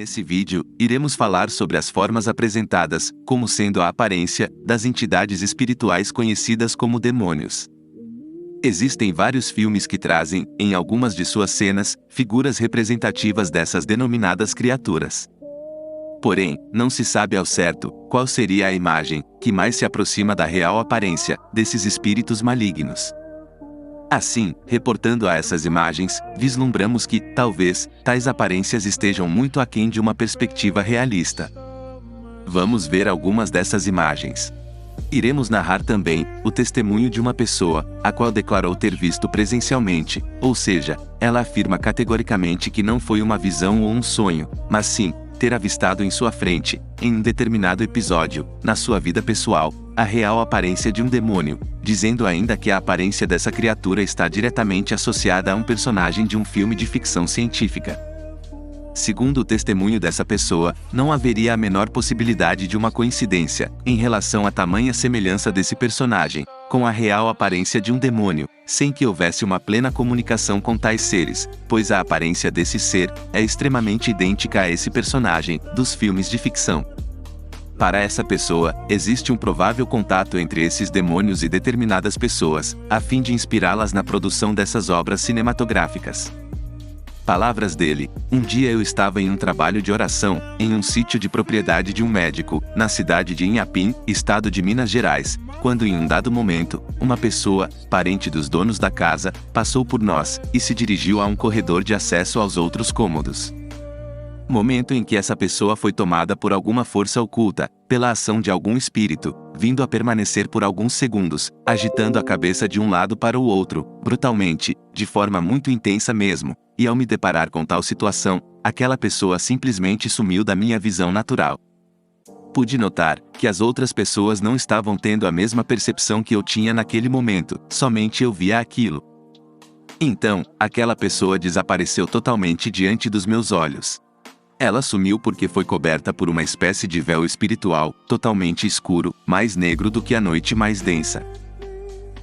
Nesse vídeo, iremos falar sobre as formas apresentadas, como sendo a aparência, das entidades espirituais conhecidas como demônios. Existem vários filmes que trazem, em algumas de suas cenas, figuras representativas dessas denominadas criaturas. Porém, não se sabe ao certo qual seria a imagem que mais se aproxima da real aparência desses espíritos malignos. Assim, reportando a essas imagens, vislumbramos que, talvez, tais aparências estejam muito aquém de uma perspectiva realista. Vamos ver algumas dessas imagens. Iremos narrar também o testemunho de uma pessoa, a qual declarou ter visto presencialmente, ou seja, ela afirma categoricamente que não foi uma visão ou um sonho, mas sim, ter avistado em sua frente, em um determinado episódio, na sua vida pessoal, a real aparência de um demônio, dizendo ainda que a aparência dessa criatura está diretamente associada a um personagem de um filme de ficção científica. Segundo o testemunho dessa pessoa, não haveria a menor possibilidade de uma coincidência, em relação à tamanha semelhança desse personagem, com a real aparência de um demônio, sem que houvesse uma plena comunicação com tais seres, pois a aparência desse ser é extremamente idêntica a esse personagem dos filmes de ficção. Para essa pessoa, existe um provável contato entre esses demônios e determinadas pessoas, a fim de inspirá-las na produção dessas obras cinematográficas. Palavras dele: um dia eu estava em um trabalho de oração, em um sítio de propriedade de um médico, na cidade de Inhapim, estado de Minas Gerais, quando em um dado momento, uma pessoa, parente dos donos da casa, passou por nós, e se dirigiu a um corredor de acesso aos outros cômodos. Momento em que essa pessoa foi tomada por alguma força oculta, pela ação de algum espírito, vindo a permanecer por alguns segundos, agitando a cabeça de um lado para o outro, brutalmente, de forma muito intensa mesmo, e ao me deparar com tal situação, aquela pessoa simplesmente sumiu da minha visão natural. Pude notar que as outras pessoas não estavam tendo a mesma percepção que eu tinha naquele momento, somente eu via aquilo. Então, aquela pessoa desapareceu totalmente diante dos meus olhos. Ela sumiu porque foi coberta por uma espécie de véu espiritual, totalmente escuro, mais negro do que a noite mais densa.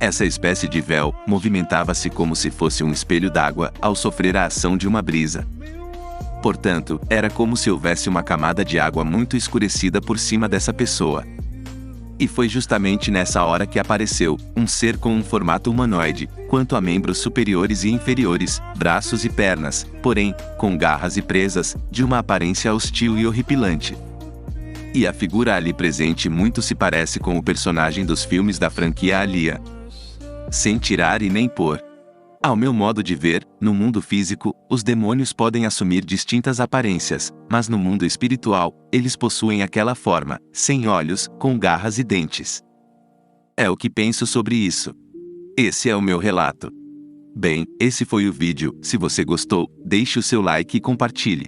Essa espécie de véu movimentava-se como se fosse um espelho d'água ao sofrer a ação de uma brisa. Portanto, era como se houvesse uma camada de água muito escurecida por cima dessa pessoa. E foi justamente nessa hora que apareceu um ser com um formato humanoide, quanto a membros superiores e inferiores, braços e pernas, porém, com garras e presas, de uma aparência hostil e horripilante. E a figura ali presente muito se parece com o personagem dos filmes da franquia Alien. Sem tirar e nem pôr. Ao meu modo de ver, no mundo físico, os demônios podem assumir distintas aparências, mas no mundo espiritual, eles possuem aquela forma, sem olhos, com garras e dentes. É o que penso sobre isso. Esse é o meu relato. Bem, esse foi o vídeo. Se você gostou, deixe o seu like e compartilhe.